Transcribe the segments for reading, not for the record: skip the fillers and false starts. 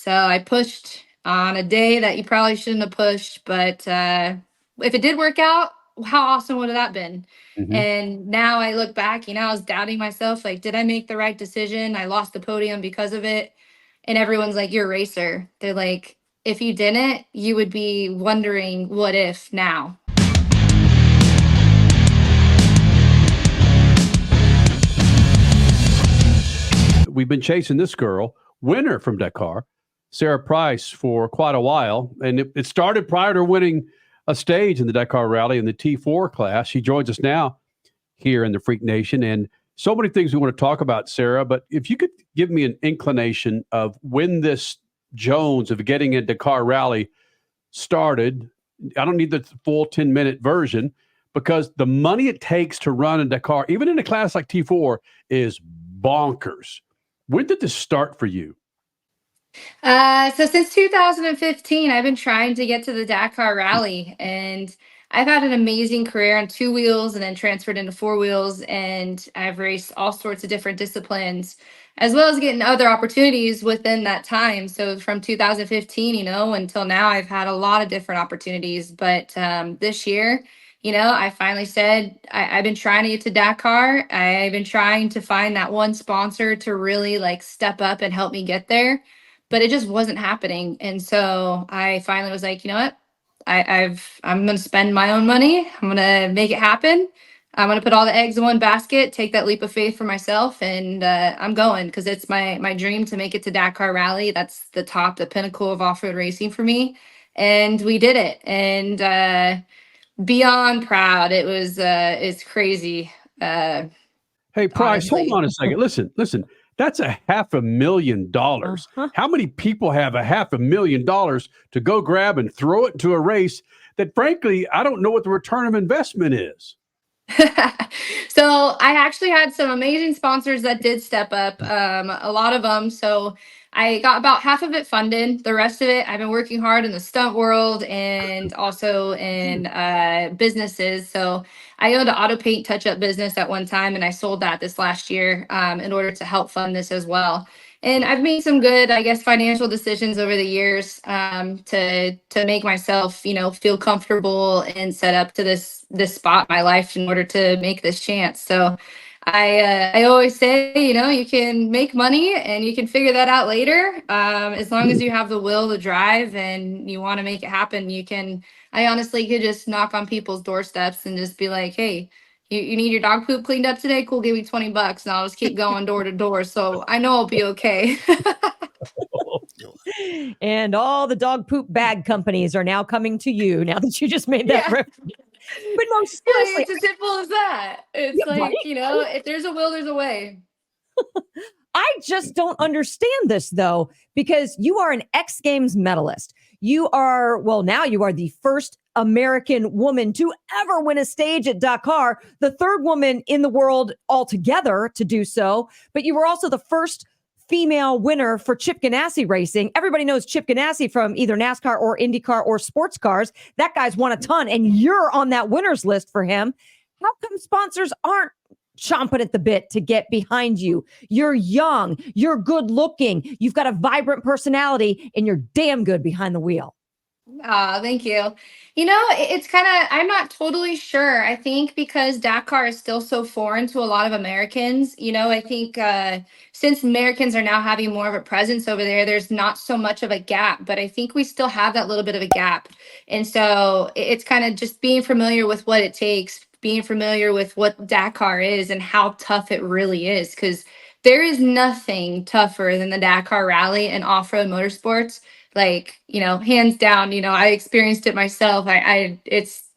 So I pushed on a day that you probably shouldn't have pushed, but if it did work out, how awesome would have that been? Hmm. And now I look back, I was doubting myself, like, did I make the right decision? I lost the podium because of it. And everyone's like, you're a racer. They're like, if you didn't, you would be wondering what if now. We've been chasing this girl, winner from Dakar, Sarah Price, for quite a while. And it started prior to winning a stage in the Dakar Rally in the T4 class. She joins us now here in the Freak Nation. And so many things we want to talk about, Sarah. But if you could give me an inclination of when this Jones of getting a Dakar Rally started. I don't need the full 10-minute version because the money it takes to run a Dakar, even in a class like T4, is bonkers. When did this start for you? So since 2015, I've been trying to get to the Dakar Rally, and I've had an amazing career on two wheels and then transferred into four wheels, and I've raced all sorts of different disciplines, as well as getting other opportunities within that time. So from 2015, until now, I've had a lot of different opportunities. But this year, I finally said I've been trying to get to Dakar. I've been trying to find that one sponsor to really like step up and help me get there, but it just wasn't happening. And so I finally was like, you know what? I'm gonna spend my own money. I'm gonna make it happen. I'm gonna put all the eggs in one basket, take that leap of faith for myself, and I'm going because it's my dream to make it to Dakar Rally. That's the pinnacle of off road racing for me, and we did it. And beyond proud. It's crazy. Hey, Price, hold Honestly. on a second. Listen. That's $500,000. Uh-huh. How many people have $500,000 to go grab and throw it into a race that, frankly, I don't know what the return of investment is? So I actually had some amazing sponsors that did step up, a lot of them. So I got about half of it funded. The rest of it, I've been working hard in the stunt world and also in businesses. So I owned an auto paint touch up business at one time, and I sold that this last year in order to help fund this as well. And I've made some good, I guess, financial decisions over the years to make myself, feel comfortable and set up to this spot in my life in order to make this chance. So I always say, you can make money and you can figure that out later. As long as you have the will, the drive, and you want to make it happen, you can. I honestly could just knock on people's doorsteps and just be like, hey. You need your dog poop cleaned up today? Cool, give me $20 and I'll just keep going door to door. So I know I'll be okay. And all the dog poop bag companies are now coming to you now that you just made that Yeah. reference. But no, Like, seriously, it's as simple as that. It's yeah, right? like, if there's a will, there's a way. I just don't understand this though, because you are an X Games medalist. Now you are the first American woman to ever win a stage at Dakar, the third woman in the world altogether to do so. But you were also the first female winner for Chip Ganassi racing. Everybody knows Chip Ganassi from either NASCAR or IndyCar or sports cars. That guy's won a ton, and you're on that winners list for him. How come sponsors aren't chomping at the bit to get behind you? You're young, you're good looking, you've got a vibrant personality, and you're damn good behind the wheel. Thank you. It's kind of, I'm not totally sure. I think because Dakar is still so foreign to a lot of Americans, I think since Americans are now having more of a presence over there, there's not so much of a gap, but I think we still have that little bit of a gap. And so it's kind of just being familiar with what it takes, being familiar with what Dakar is and how tough it really is. Because there is nothing tougher than the Dakar Rally and off-road motorsports, like, hands down. I experienced it myself.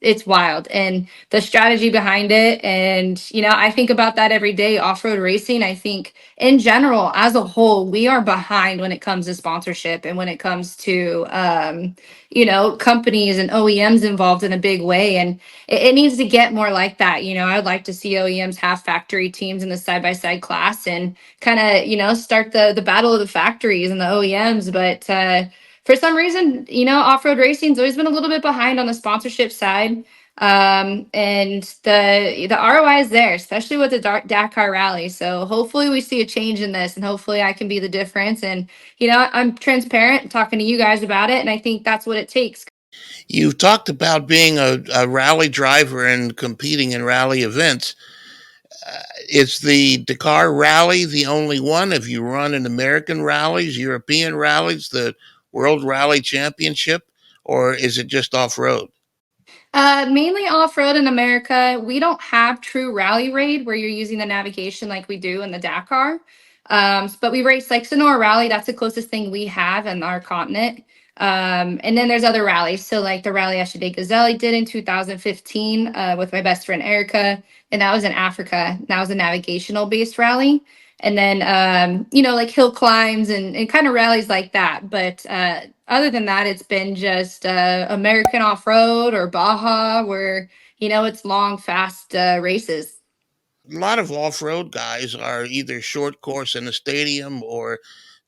It's wild, and the strategy behind it. And I think about that every day. Off-road racing, I think in general as a whole, we are behind when it comes to sponsorship and when it comes to companies and OEMs involved in a big way. And it needs to get more like that. I'd like to see OEMs have factory teams in the side-by-side class and kind of, start the battle of the factories and the OEMs. But for some reason, off-road racing's always been a little bit behind on the sponsorship side. And the ROI is there, especially with the Dakar Rally. So hopefully we see a change in this, and hopefully I can be the difference. And I'm transparent, talking to you guys about it, and I think that's what it takes. You've talked about being a rally driver and competing in rally events. Is the Dakar Rally the only one? Have you run in American rallies, European rallies, the World Rally Championship, or is it just off road? Mainly off-road in America. We don't have true rally raid where you're using the navigation like we do in the Dakar. But we race like Sonora Rally. That's the closest thing we have in our continent. And then there's other rallies. So like the rally Ashade Gazelle did in 2015 with my best friend Erica, and that was in Africa. That was a navigational based rally. And then like hill climbs and kind of rallies like that. But other than that, it's been just American off road or Baja, where it's long, fast races. A lot of off road guys are either short course in a stadium or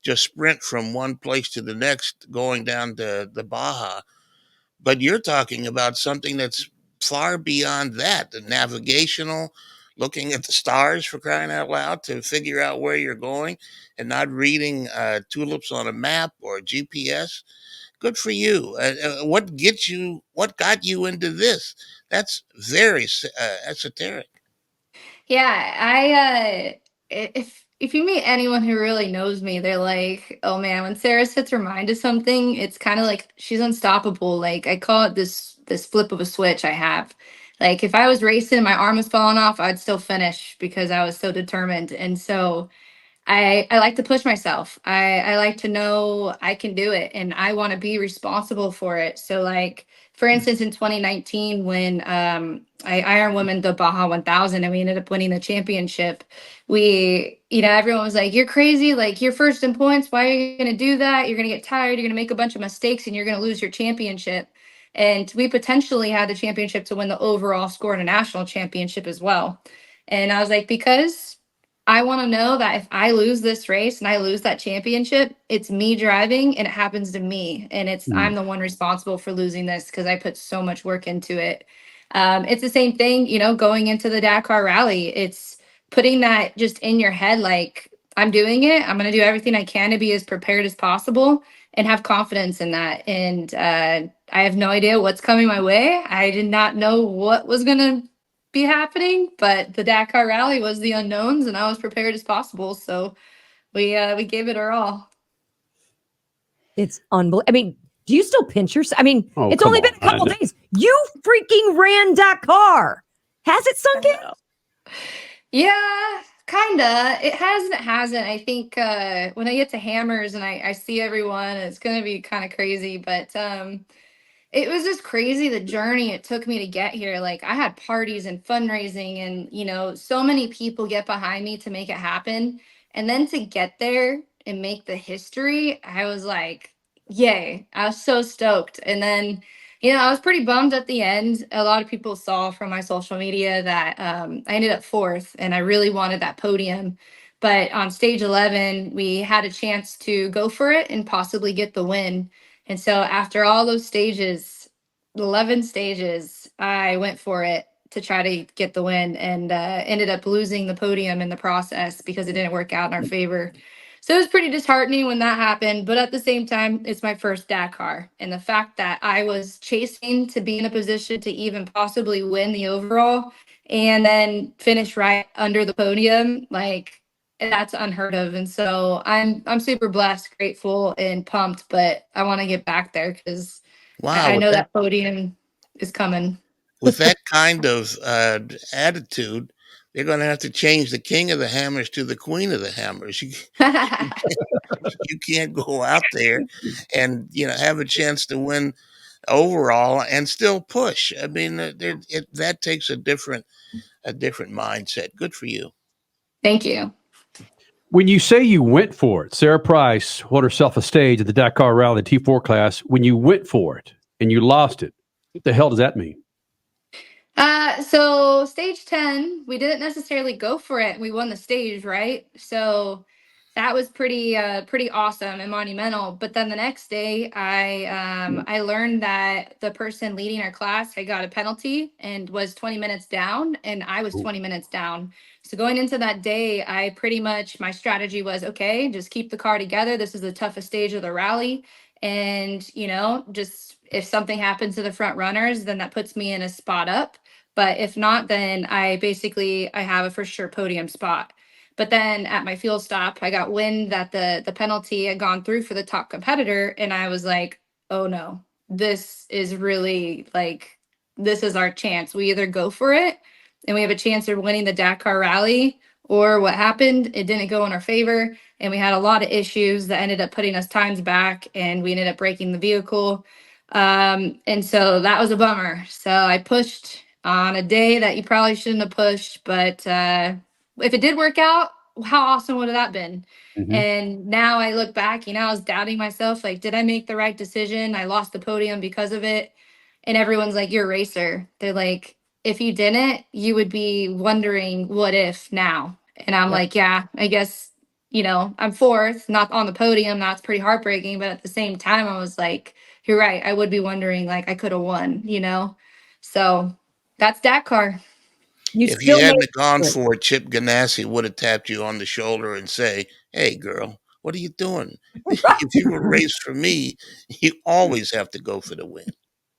just sprint from one place to the next going down to the Baja. But you're talking about something that's far beyond that, the navigational, looking at the stars for crying out loud to figure out where you're going and not reading tulips on a map or GPS. Good for you. What got you into this? That's very esoteric. Yeah, if you meet anyone who really knows me, they're like, "Oh man, when Sarah sets her mind to something, it's kind of like she's unstoppable." Like I call it this flip of a switch I have. Like if I was racing and my arm was falling off, I'd still finish because I was so determined. And so I like to push myself. I like to know I can do it, and I want to be responsible for it. So like for instance in 2019 when I Iron Women the Baja 1000 and we ended up winning the championship, we everyone was like, "You're crazy, like you're first in points, why are you going to do that? You're going to get tired, you're going to make a bunch of mistakes and you're going to lose your championship." And we potentially had the championship to win the overall score in a national championship as well. And I was like, because I want to know that if I lose this race and I lose that championship, it's me driving and it happens to me. And I'm the one responsible for losing this because I put so much work into it. It's the same thing, going into the Dakar Rally. It's putting that just in your head, like, I'm doing it. I'm going to do everything I can to be as prepared as possible and have confidence in that. And I have no idea what's coming my way. I did not know what was going to be happening, but the Dakar Rally was the unknowns, and I was prepared as possible. So we gave it our all. It's unbelievable. I mean, do you still pinch yourself? I mean, Oh, it's come only been a on. couple days. You freaking ran Dakar. Has it sunk in? Yeah, kinda. It has and it hasn't. I think when I get to Hammers and I see everyone, it's gonna be kind of crazy. But it was just crazy the journey it took me to get here. Like I had parties and fundraising and so many people get behind me to make it happen. And then to get there and make the history, I was like, yay. I was so stoked. And then, I was pretty bummed at the end. A lot of people saw from my social media that I ended up fourth and I really wanted that podium. But on stage 11, we had a chance to go for it and possibly get the win. And so after all those stages, 11 stages, I went for it to try to get the win and ended up losing the podium in the process because it didn't work out in our favor. So it was pretty disheartening when that happened. But at the same time, it's my first Dakar. And the fact that I was chasing to be in a position to even possibly win the overall and then finish right under the podium, like that's unheard of. And so I'm super blessed, grateful, and pumped, but I want to get back there because Wow, I know that podium is coming. with that kind of attitude, they're going to have to change the king of the hammers to the queen of the hammers. You can't go out there and have a chance to win overall and still push. I mean, that takes a different mindset. Good for you. Thank you. When you say you went for it, Sarah Price won herself a stage at the Dakar Rally, the T4 class. When you went for it and you lost it, what the hell does that mean? So stage 10, we didn't necessarily go for it. We won the stage, right? So that was pretty awesome and monumental. But then the next day, I learned that the person leading our class had got a penalty and was 20 minutes down, and I was Ooh. 20 minutes down. So going into that day, I pretty much my strategy was okay, just keep the car together. This is the toughest stage of the rally, and just if something happens to the front runners, then that puts me in a spot up. But if not, then I have a for sure podium spot. But then at my fuel stop, I got wind that the penalty had gone through for the top competitor, and I was like, "Oh no, this is really like this is our chance. We either go for it, and we have a chance of winning the Dakar Rally, or what happened? It didn't go in our favor, and we had a lot of issues that ended up putting us times back, and we ended up breaking the vehicle. And so that was a bummer. So I pushed on a day that you probably shouldn't have pushed, but if it did work out, how awesome would have that been? Mhm. And now I look back, I was doubting myself, like, did I make the right decision? I lost the podium because of it. And everyone's like, you're a racer. They're like, if you didn't, you would be wondering what if now. And I'm Yep. like, yeah, I guess, I'm fourth, not on the podium. That's pretty heartbreaking. But at the same time, I was like, you're right. I would be wondering, like, I could have won. So that's Dakar. You If you still hadn't made have gone it. for it, Chip Ganassi would have tapped you on the shoulder and say, "Hey, girl, what are you doing? If you were race for me, you always have to go for the win."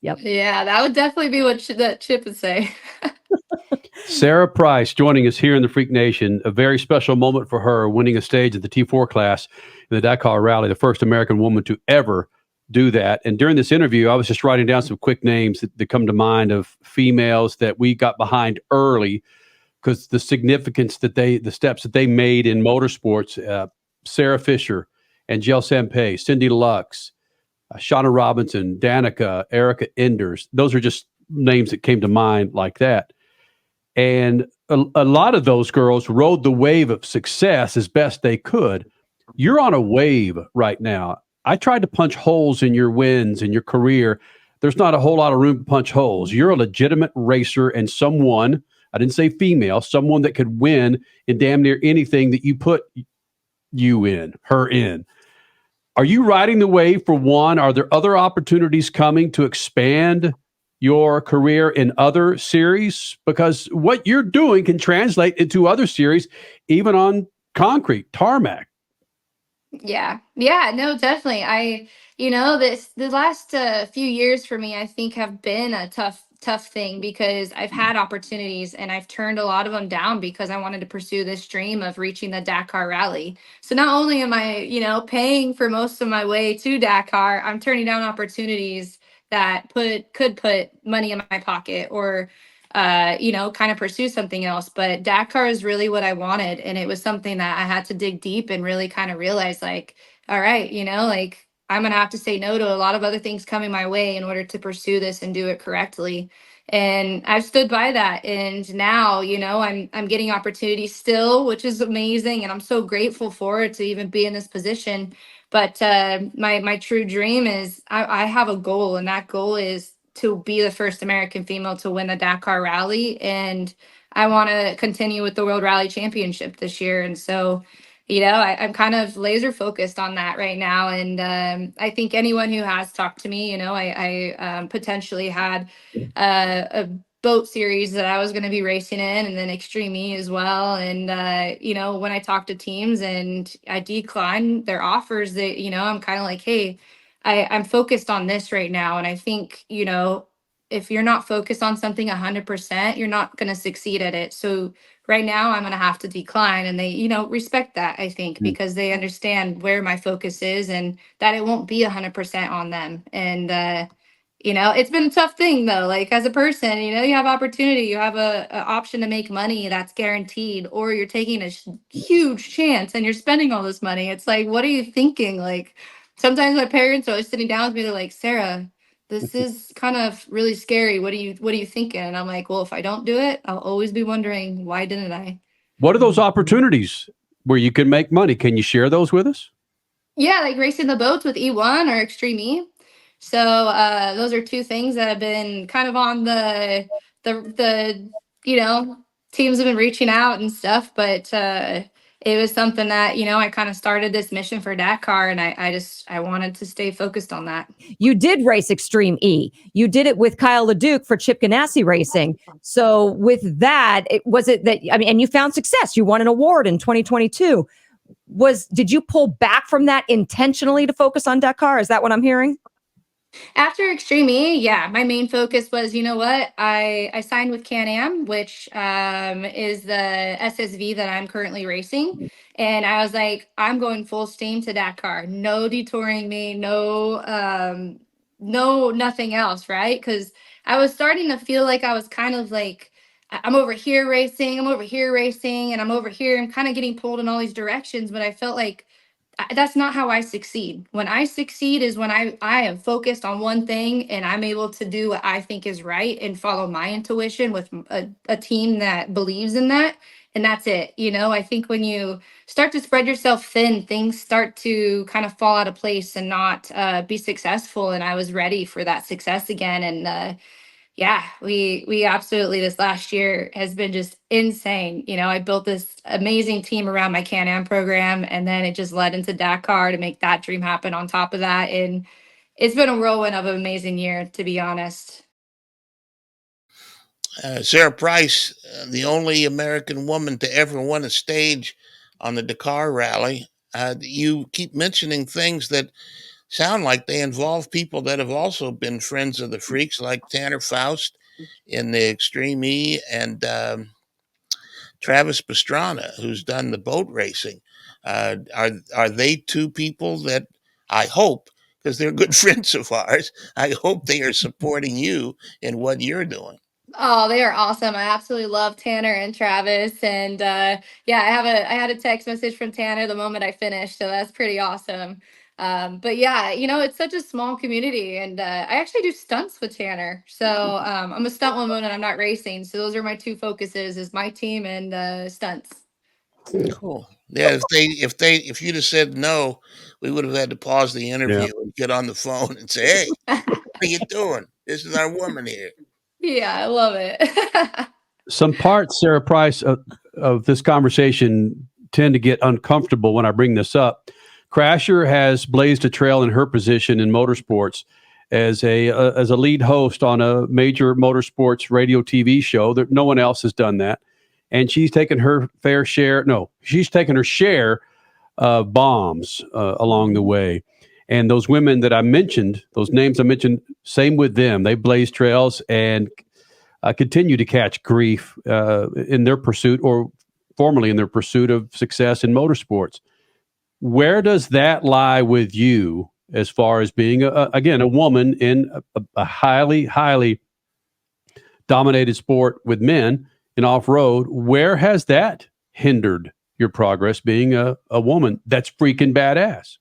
Yep. Yeah, that would definitely be what that Chip would say. Sarah Price joining us here in the Freak Nation. A very special moment for her, winning a stage at the T4 class in the Dakar Rally, the first American woman to ever do that. And during this interview, I was just writing down some quick names that come to mind of females that we got behind early because the significance the steps that they made in motorsports. Sarah Fisher, Angel Sampey, Cindy Lux, Shauna Robinson, Danica, Erica Enders. Those are just names that came to mind like that. And a lot of those girls rode the wave of success as best they could. You're on a wave right now. I tried to punch holes in your wins in your career. There's not a whole lot of room to punch holes. You're a legitimate racer and someone, I didn't say female, someone that could win in damn near anything that you put her in. Are you riding the wave for one? Are there other opportunities coming to expand your career in other series? Because what you're doing can translate into other series, even on concrete, tarmac. Yeah. Yeah, no, definitely. The last few years for me, I think have been a tough thing because I've had opportunities and I've turned a lot of them down because I wanted to pursue this dream of reaching the Dakar Rally. So not only am I, paying for most of my way to Dakar, I'm turning down opportunities that could put money in my pocket or kind of pursue something else. But Dakar is really what I wanted. And it was something that I had to dig deep and really kind of realize like, all right, like I'm going to have to say no to a lot of other things coming my way in order to pursue this and do it correctly. And I've stood by that. And now, I'm getting opportunities still, which is amazing. And I'm so grateful for it to even be in this position. But my true dream is I have a goal, and that goal is to be the first American female to win the Dakar Rally. And I want to continue with the World Rally Championship this year. And so, I'm kind of laser focused on that right now. And I think anyone who has talked to me, I potentially had a boat series that I was going to be racing in, and then Extreme E as well. And, when I talk to teams and I decline their offers, that, I'm kind of like, hey, I'm focused on this right now. And I think, if you're not focused on something 100%, you're not going to succeed at it. So right now I'm going to have to decline. And they, respect that, I think, because they understand where my focus is and that it won't be 100% on them. And, it's been a tough thing though. Like as a person, you have opportunity, you have a option to make money that's guaranteed, or you're taking a huge chance and you're spending all this money. It's like, what are you thinking? Like sometimes my parents are always sitting down with me. They're like, Sarah, this is kind of really scary. What are you thinking? And I'm like, well, if I don't do it, I'll always be wondering, why didn't I? What are those opportunities where you can make money? Can you share those with us? Yeah, like racing the boats with E1 or Extreme E. So those are two things that have been kind of on the teams have been reaching out and stuff. But it was something that, I kind of started this mission for Dakar, and I wanted to stay focused on that. You did race Extreme E. You did it with Kyle LeDuc for Chip Ganassi Racing. So with that, and you found success. You won an award in 2022. Did you pull back from that intentionally to focus on Dakar? Is that what I'm hearing? After Extreme E, yeah, my main focus was, you know what? I signed with Can-Am, which is the SSV that I'm currently racing. And I was like, I'm going full steam to Dakar. No detouring me, no nothing else, right? Because I was starting to feel like I was kind of like, I'm over here racing, I'm over here racing, and I'm over here. I'm kind of getting pulled in all these directions, but I felt like that's not how I succeed. When I succeed is when I am focused on one thing and I'm able to do what I think is right and follow my intuition with a team that believes in that. And that's it. I think when you start to spread yourself thin, things start to kind of fall out of place and not be successful. And I was ready for that success again. And yeah, we absolutely, this last year has been just insane. I built this amazing team around my Can-Am program, and then it just led into Dakar to make that dream happen on top of that. And it's been a whirlwind of an amazing year, to be honest. Sarah Price, the only American woman to ever win a stage on the Dakar Rally. You keep mentioning things that sound like they involve people that have also been friends of the freaks, like Tanner Faust in the Extreme E, and Travis Pastrana, who's done the boat racing. Are they two people that I hope, because they're good friends of ours, I hope they are supporting you in what you're doing? Oh, they are awesome. I absolutely love Tanner and Travis. And yeah, I had a text message from Tanner the moment I finished, so that's pretty awesome. But yeah, it's such a small community, and I actually do stunts with Tanner. So I'm a stunt woman and I'm not racing. So those are my two focuses: is my team and stunts. Cool. Yeah, if you'd have said no, we would have had to pause the Yeah. interview and get on the phone and say, "Hey, what are you doing? This is our woman here." Yeah, I love it. Some parts, Sarah Price, of this conversation tend to get uncomfortable when I bring this up. Crasher has blazed a trail in her position in motorsports as a lead host on a major motorsports radio TV show. That no one else has done that, and she's taken her fair share. No, she's taken her share of bombs along the way. And those women that I mentioned, those names I mentioned, same with them. They blaze trails and continue to catch grief in their pursuit, or formerly in their pursuit of success in motorsports. Where does that lie with you as far as being, again, a woman in a highly, highly dominated sport with men in off-road? Where has that hindered your progress being a woman that's freaking badass?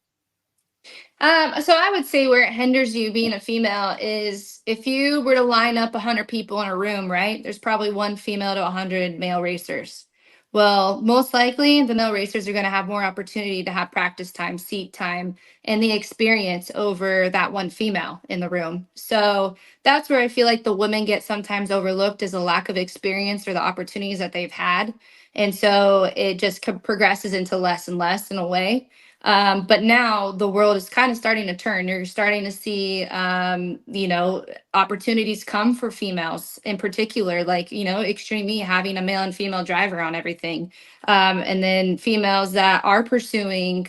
So I would say where it hinders you being a female is if you were to line up 100 people in a room, right? There's probably one female to 100 male racers. Well, most likely the male racers are going to have more opportunity to have practice time, seat time, and the experience over that one female in the room. So that's where I feel like the women get sometimes overlooked as a lack of experience or the opportunities that they've had. And so it just progresses into less and less in a way. But now the world is kind of starting to turn. You're starting to see, opportunities come for females in particular, like, Extreme E having a male and female driver on everything. And then females that are pursuing,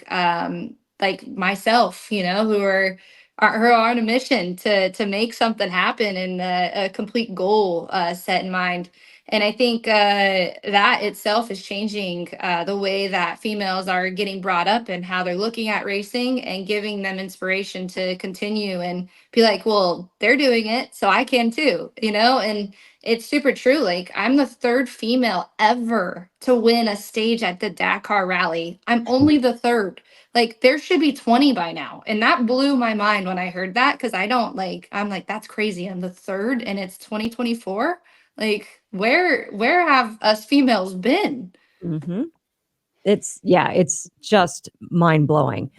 like myself, who are on a mission to make something happen and a complete goal set in mind. And I think that itself is changing the way that females are getting brought up and how they're looking at racing and giving them inspiration to continue and be like, well, they're doing it, so I can too, And it's super true. Like, I'm the third female ever to win a stage at the Dakar Rally. I'm only the third. Like, there should be 20 by now. And that blew my mind when I heard that, because I'm like, that's crazy. I'm the third and it's 2024. Like, where have us females been? Mm-hmm. It's just mind blowing.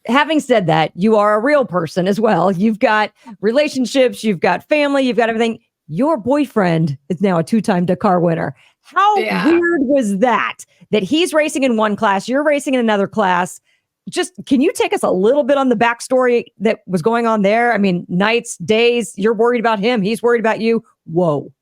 Having said that, you are a real person as well. You've got relationships, you've got family, you've got everything. Your boyfriend is now a 2-time Dakar winner. How Yeah. weird was that? That he's racing in one class, you're racing in another class. Just can you take us a little bit on the backstory that was going on there? I mean, nights, days, you're worried about him, he's worried about you. Whoa.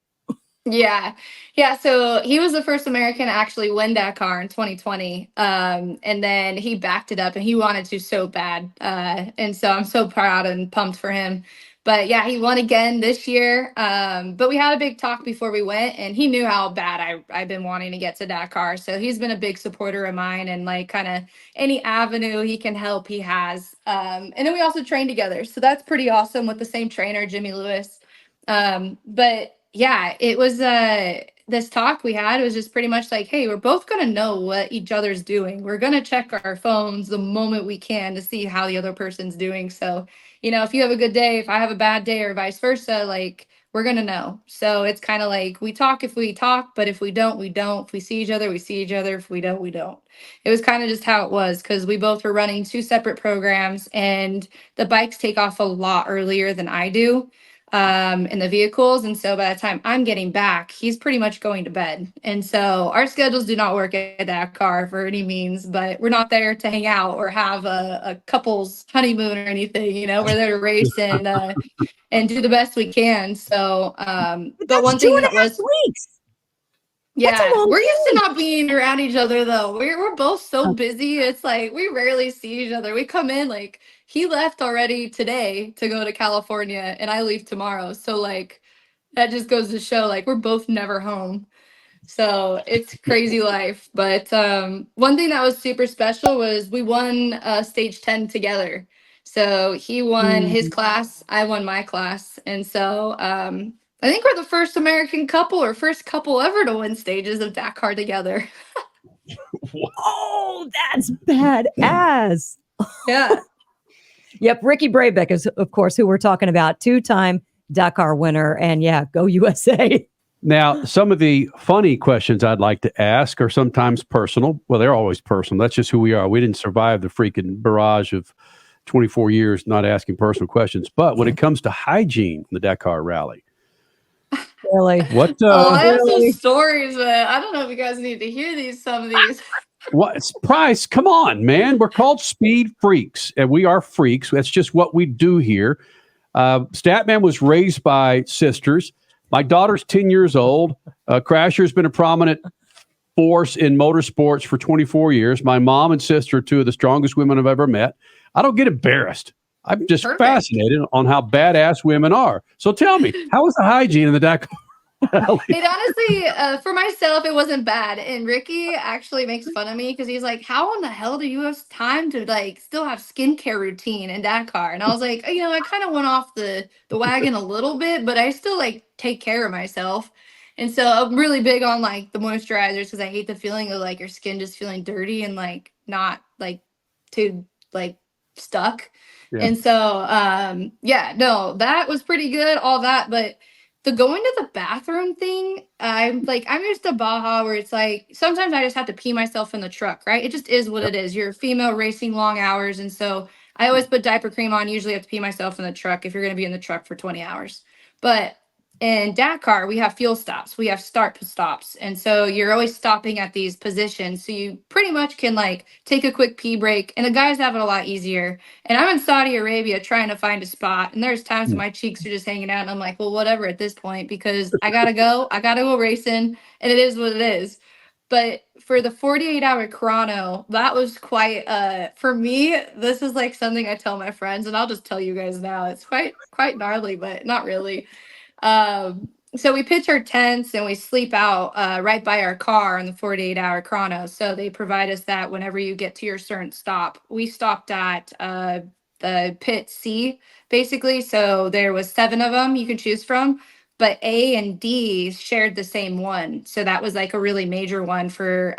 Yeah. Yeah. So he was the first American to actually win Dakar in 2020. And then he backed it up and he wanted to so bad. And so I'm so proud and pumped for him. But yeah, he won again this year. But we had a big talk before we went, and he knew how bad I've been wanting to get to Dakar. So he's been a big supporter of mine, and like kind of any avenue he can help, he has. And then we also train together. So that's pretty awesome with the same trainer, Jimmy Lewis. But yeah, it was this talk we had was just pretty much like, hey, we're both gonna know what each other's doing. We're gonna check our phones the moment we can to see how the other person's doing. So, if you have a good day, if I have a bad day, or vice versa, like we're gonna know. So it's kind of like we talk if we talk, but if we don't, we don't. If we see each other, we see each other. If we don't, we don't. It was kind of just how it was because we both were running two separate programs, and the bikes take off a lot earlier than I do in the vehicles. And so by the time I'm getting back, he's pretty much going to bed. And so our schedules do not work at Dakar for any means, but we're not there to hang out or have a couple's honeymoon or anything. We're there to race and do the best we can. So, But but that's one two thing and that a half was weeks. That's a yeah, long we're used to time. not being around each other though. We're both so busy. It's like we rarely see each other. We come in like he left already today to go to California and I leave tomorrow. So like that just goes to show like we're both never home. So it's crazy life. But one thing that was super special was we won stage 10 together. So he won his Mhm. class, I won my class. And so I think we're the first American couple or first couple ever to win stages of Dakar together. Oh, that's badass. Yeah. Yep. Ricky Brabeck is, of course, who we're talking about, two-time Dakar winner. And yeah, go USA. Now, some of the funny questions I'd like to ask are sometimes personal. Well, they're always personal. That's just who we are. We didn't survive the freaking barrage of 24 years not asking personal questions. But when it comes to hygiene in the Dakar Rally, Really? what Oh, I have some Really? stories, but I don't know if you guys need to hear some of these. what's Price? Come on, man. We're called Speed Freaks, and we are freaks. That's just what we do here. Statman was raised by sisters. My daughter's 10 years old. Crasher's been a prominent force in motorsports for 24 years. My mom and sister are two of the strongest women I've ever met. I don't get embarrassed. I'm just Perfect. fascinated on how badass women are. So tell me, how is the hygiene in the Dakar Rally? It honestly, for myself, it wasn't bad. And Ricky actually makes fun of me because he's like, "How in the hell do you have time to like still have skincare routine in Dakar?" And I was like, I kind of went off the wagon a little bit, but I still like take care of myself. And so I'm really big on like the moisturizers because I hate the feeling of like your skin just feeling dirty and like not like too like stuck. Yeah. And so yeah, no, that was pretty good, all that, but the going to the bathroom thing, I'm used to Baja where it's like sometimes I just have to pee myself in the truck, right? It just is what Yep. it is. You're a female racing long hours, and so I always put diaper cream on. Usually have to pee myself in the truck if you're gonna be in the truck for 20 hours. But in Dakar, we have fuel stops, we have start stops. And so you're always stopping at these positions. So you pretty much can like take a quick pee break, and the guys have it a lot easier. And I'm in Saudi Arabia trying to find a spot. And there's times when Hmm. my cheeks are just hanging out. And I'm like, well, whatever at this point, because I got to go. I got to go racing. And it is what it is. But for the 48-hour chrono, that was quite, for me, this is like something I tell my friends. And I'll just tell you guys now. It's quite gnarly, but not really. So we pitch our tents and we sleep out right by our car on the 48-hour chrono. So they provide us that whenever you get to your certain stop. We stopped at the pit C, basically. So there was 7 of them you can choose from, but A and D shared the same one. So that was like a really major one for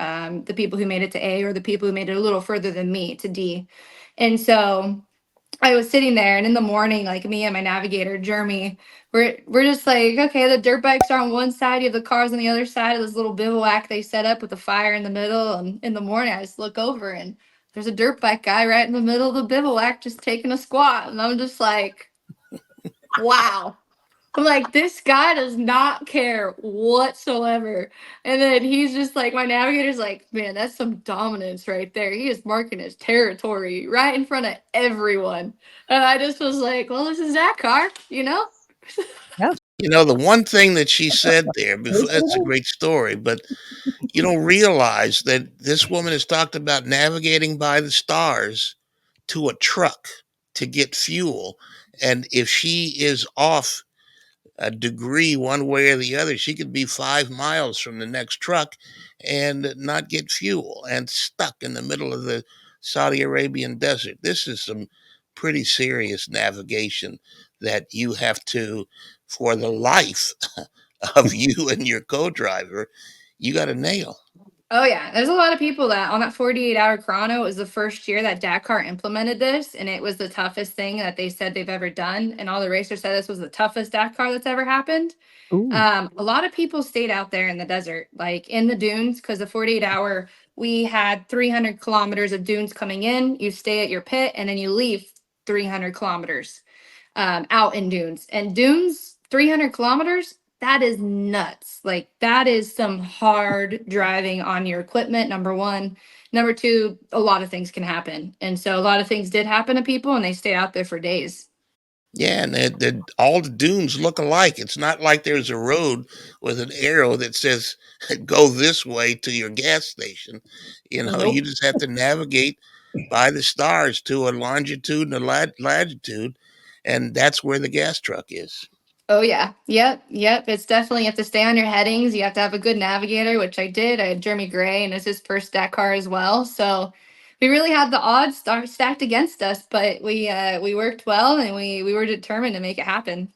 the people who made it to A or the people who made it a little further than me to D. And so I was sitting there, and in the morning, like me and my navigator, Jeremy, we're just like, okay, the dirt bikes are on one side, you have the cars on the other side of this little bivouac they set up with a fire in the middle. And in the morning, I just look over, and there's a dirt bike guy right in the middle of the bivouac just taking a squat, and I'm just like, wow. I'm like, this guy does not care whatsoever. And then he's just like, my navigator's like, man, that's some dominance right there. He is marking his territory right in front of everyone. And I just was like, well, this is that car, you know? You know, the one thing that she said there before, that's a great story, but you don't realize that this woman has talked about navigating by the stars to a truck to get fuel. And if she is off a degree one way or the other, she could be 5 miles from the next truck and not get fuel and stuck in the middle of the Saudi Arabian desert. This is some pretty serious navigation that you have to, for the life of you and your co-driver, you got to nail. Oh yeah, there's a lot of people that on that 48-hour chrono, it was the first year that Dakar implemented this, and it was the toughest thing that they said they've ever done. And all the racers said this was the toughest Dakar that's ever happened. Ooh. A lot of people stayed out there in the desert, like in the dunes, because the 48-hour, we had 300 kilometers of dunes coming in. You stay at your pit, and then you leave 300 kilometers out in dunes. And dunes, 300 kilometers, that is nuts. Like, that is some hard driving on your equipment, number one. Number two, a lot of things can happen. And so a lot of things did happen to people, and they stay out there for days. Yeah, and all the dunes look alike. It's not like there's a road with an arrow that says go this way to your gas station. You know, you Nope. just have to navigate by the stars to a longitude and a latitude, and that's where the gas truck is. Oh yeah. Yep. It's definitely, you have to stay on your headings. You have to have a good navigator, which I did. I had Jeremy Gray, and it's his first Dakar as well. So we really had the odds stacked against us, but we worked well, and we were determined to make it happen.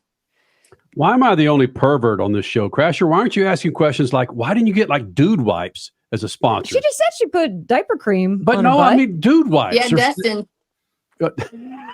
Why am I the only pervert on this show, Crasher? Why aren't you asking questions like, why didn't you get like dude wipes as a sponsor? She just said she put diaper cream But on no, her butt. I mean dude wipes. Yeah, Destin.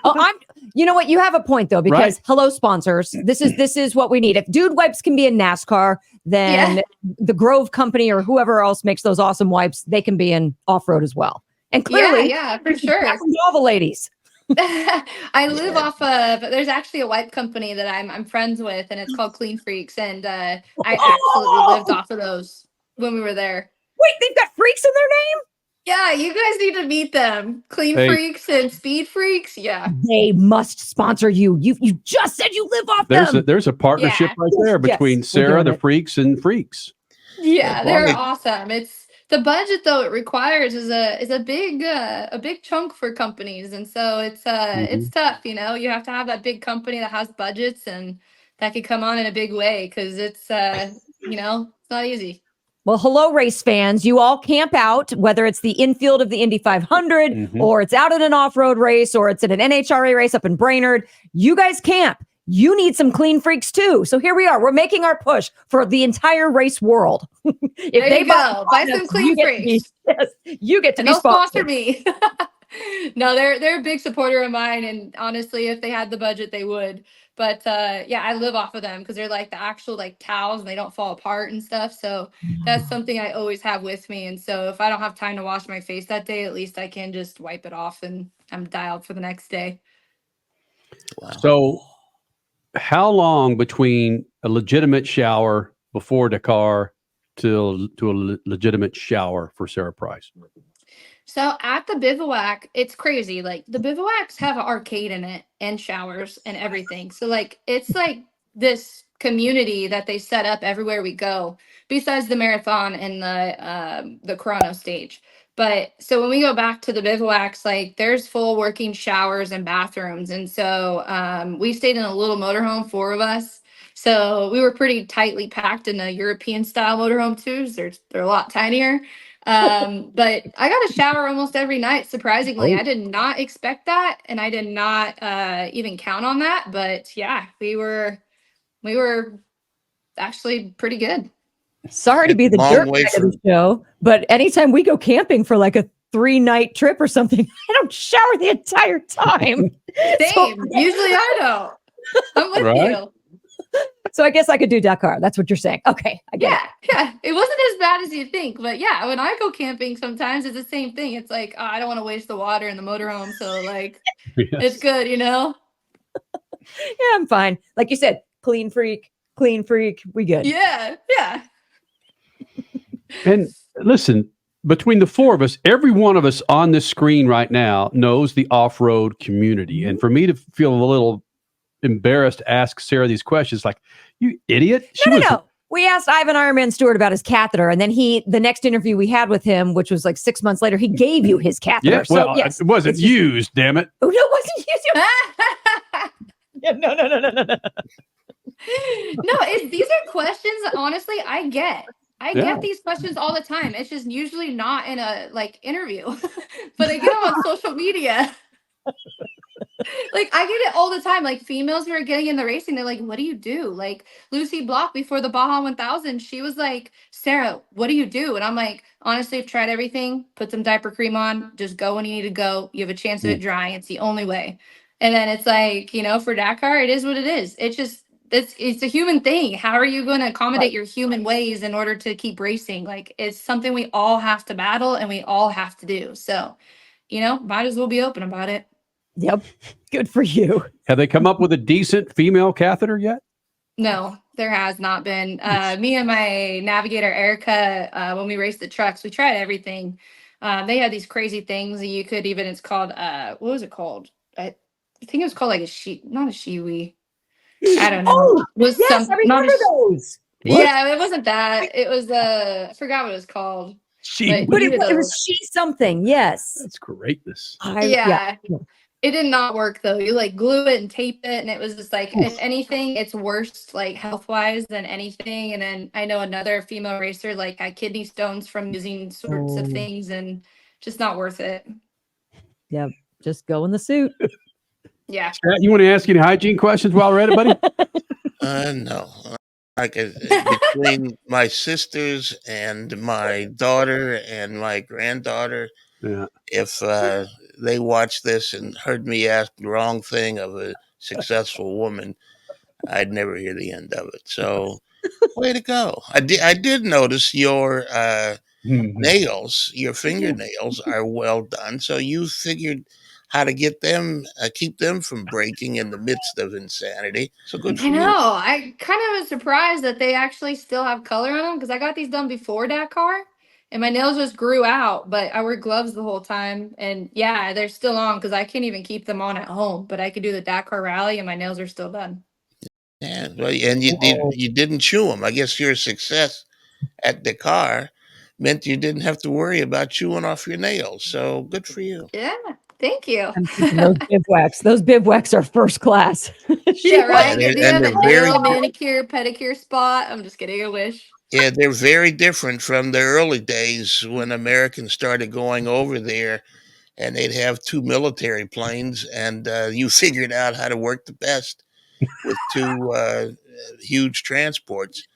Oh, you know what? You have a point though, because hello, sponsors. This is what we need. If dude wipes can be in NASCAR, then the Grove Company or whoever else makes those awesome wipes, they can be in off-road as well. And clearly, Yeah, for sure. all the ladies. I live off of, there's actually a wipe company that I'm friends with, and it's called Clean Freaks, and I absolutely lived off of those when we were there. Wait, they've got freaks in their name? Yeah, you guys need to meet them. Clean Freaks and SpeedFreaks. Yeah. They must sponsor you. You just said you live off them. There's a partnership right there between Sara, the Freaks, and Freaks. Yeah, they're awesome. It's the budget though it requires is a big chunk for companies, and so it's tough. You know, you have to have that big company that has budgets and that could come on in a big way, because it's you know, it's not easy. Well, hello, race fans. You all camp out, whether it's the infield of the Indy 500 or it's out at an off-road race or it's at an NHRA race up in Brainerd. You guys camp. You need some Clean Freaks too. So here we are. We're making our push for the entire race world. If there you go. Buy some Clean Freaks. Yes, you get to and be sponsor me. No, they're a big supporter of mine, and honestly, if they had the budget, they would. But yeah, I live off of them because they're like the actual like towels, and they don't fall apart and stuff. So that's something I always have with me. And so if I don't have time to wash my face that day, at least I can just wipe it off, and I'm dialed for the next day. Wow. So how long between a legitimate shower before Dakar to a legitimate shower for Sara Price? So at the bivouac, it's crazy. Like, the bivouacs have an arcade in it and showers and everything. So like, it's like this community that they set up everywhere we go, besides the marathon and the chrono stage. But so when we go back to the bivouacs, like, there's full working showers and bathrooms. And so we stayed in a little motorhome, 4 of us. So we were pretty tightly packed in a European style motorhome too. So they're a lot tinier. But I got a shower almost every night, surprisingly. I did not expect that, and I did not even count on that. But yeah, we were actually pretty good. Sorry to be the jerk of the show, but anytime we go camping for like a 3-night trip or something, I don't shower the entire time. Same. Usually I don't. I'm with you. So I guess I could do Dakar. That's what you're saying. Okay, I get it. Yeah. It wasn't as bad as you think, but yeah, when I go camping, sometimes it's the same thing. It's like, oh, I don't want to waste the water in the motorhome, so like, it's good, you know. Yeah, I'm fine. Like you said, clean freak, we good. Yeah, yeah. And listen, between the four of us, every one of us on this screen right now knows the off-road community. And for me to feel a little embarrassed to ask Sarah these questions, like, you idiot. No. We asked Ivan Ironman Stewart about his catheter, and then the next interview we had with him, which was like 6 months later, he gave you his catheter. Yeah, well, so, yes, it wasn't used, damn it. Oh, no, it wasn't used. Yeah, no. No, these are questions that honestly I get. I Yeah. get these questions all the time. It's just usually not in a interview, but I get them on social media. Like I get it all the time. Like females who are getting in the racing, they're like, "What do you do?" Like Lucy Block before the Baja 1000, she was like, "Sarah, what do you do?" And I'm like, "Honestly, I've tried everything. Put some diaper cream on. Just go when you need to go. You have a chance of it drying. It's the only way." And then it's like, for Dakar, it is what it is. It's just it's a human thing. How are you going to accommodate your human ways in order to keep racing? Like it's something we all have to battle and we all have to do. So, might as well be open about it. Yep. Good for you. Have they come up with a decent female catheter yet? No, there has not been. Me and my navigator Erica, when we raced the trucks, we tried everything. They had these crazy things that you could even. It's called what was it called? I think it was called like not a shiwi. I don't know. Oh, It was yes, I remember those. What? Yeah, it wasn't that. It was I forgot what it was called. But it was she something. Yes, That's greatness. Yeah. It did not work though. You glue it and tape it, and it was just like, if anything, it's worse health wise than anything. And then I know another female racer got kidney stones from using sorts of things, and just not worth it. Yep, just go in the suit. Yeah. You want to ask any hygiene questions while we're at it, buddy? No. Between my sisters and my daughter and my granddaughter, Yeah. if they watched this and heard me ask the wrong thing of a successful woman, I'd never hear the end of it. So, way to go! I did notice your nails, your fingernails are well done. So you figured how to get them, keep them from breaking in the midst of insanity. So good for I you. know. I kind of was surprised that they actually still have color on them because I got these done before Dakar and my nails just grew out, but I wear gloves the whole time. And yeah, they're still on because I can't even keep them on at home, but I could do the Dakar rally and my nails are still done. Yeah, well, and you didn't chew them. I guess your success at Dakar meant you didn't have to worry about chewing off your nails. So good for you. Yeah. Thank you. Those bivouacs. Those bivouacs are first class. Yeah, right. Yeah, Do you have a they're very nail manicure, pedicure spot? I'm just kidding. I wish. yeah, they're very different from the early days when Americans started going over there, and they'd have two military planes, and you figured out how to work the best with two huge transports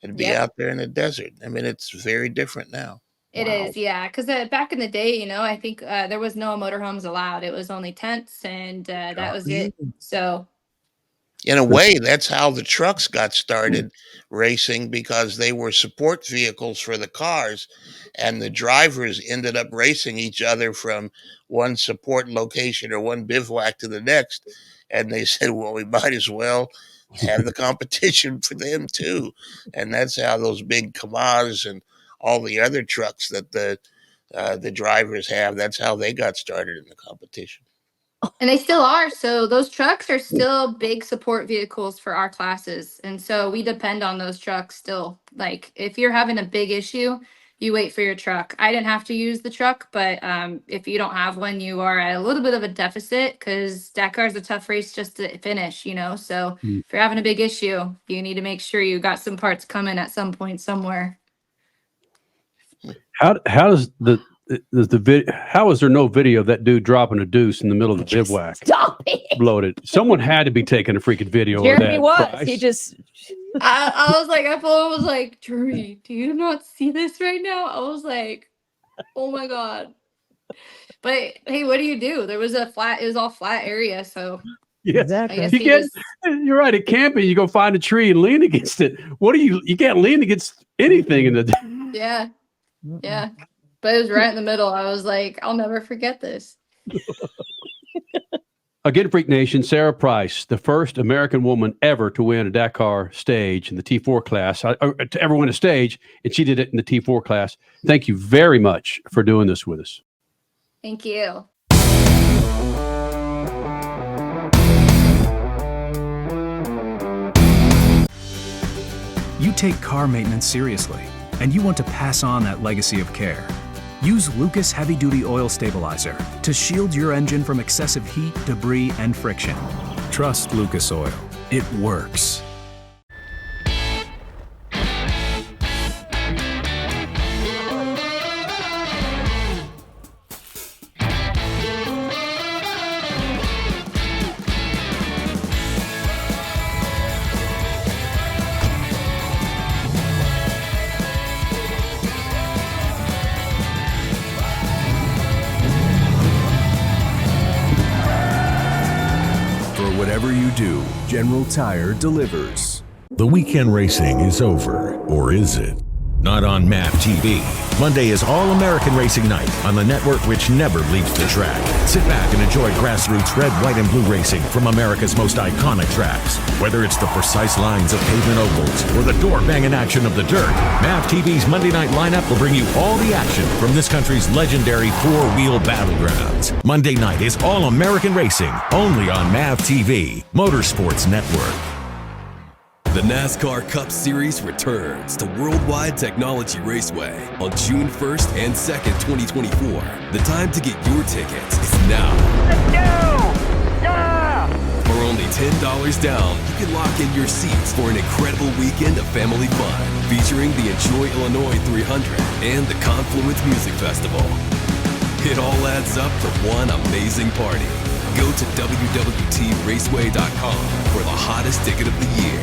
and be Yep. out there in the desert. I mean, it's very different now. It is, yeah. Because back in the day, I think there was no motorhomes allowed. It was only tents, and that was it. So, In a way, that's how the trucks got started racing, because they were support vehicles for the cars, and the drivers ended up racing each other from one support location or one bivouac to the next. And they said, well, we might as well have the competition for them too. And that's how those big Kamaz and all the other trucks that the drivers have, that's how they got started in the competition. and they still are. So those trucks are still big support vehicles for our classes, and so we depend on those trucks still. Like if you're having a big issue, you wait for your truck. I didn't have to use the truck, but if you don't have one, you are at a little bit of a deficit because Dakar is a tough race just to finish. So if you're having a big issue, you need to make sure you got some parts coming at some point somewhere. How does how is there no video of that dude dropping a deuce in the middle of the bivouac? Stop it. Bloated. Someone had to be taking a freaking video Jeremy of that. was. Price. He just. I was like, I was like, Jeremy, do you not see this right now? I was like, oh my God. But hey, what do you do? There was it was all flat area. So Yeah, Exactly. I guess you're right. At camping, you go find a tree and lean against it. You can't lean against anything in the. yeah. Yeah. But it was right in the middle. I was like, I'll never forget this. Again, Freak Nation, Sarah Price, the first American woman ever to win a Dakar stage in the T4 class, to ever win a stage, and she did it in the T4 class. Thank you very much for doing this with us. Thank you. You take car maintenance seriously, and you want to pass on that legacy of care. Use Lucas Heavy Duty Oil Stabilizer to shield your engine from excessive heat, debris, and friction. Trust Lucas Oil. It works. Whatever you do, General Tire delivers. The weekend racing is over, or is it? Not on MAV TV. Monday is All-American Racing Night on the network which never leaves the track. Sit back and enjoy grassroots red, white, and blue racing from America's most iconic tracks. Whether it's the precise lines of pavement ovals or the door-banging action of the dirt, MAV TV's Monday night lineup will bring you all the action from this country's legendary four-wheel battlegrounds. Monday night is All-American Racing, only on MAV TV, Motorsports Network. The NASCAR Cup Series returns to Worldwide Technology Raceway on June 1st and 2nd, 2024. The time to get your tickets is now. Let's go! Yeah! For only $10 down, you can lock in your seats for an incredible weekend of family fun, featuring the Enjoy Illinois 300 and the Confluence Music Festival. It all adds up to one amazing party. Go to WWTRaceway.com for the hottest ticket of the year.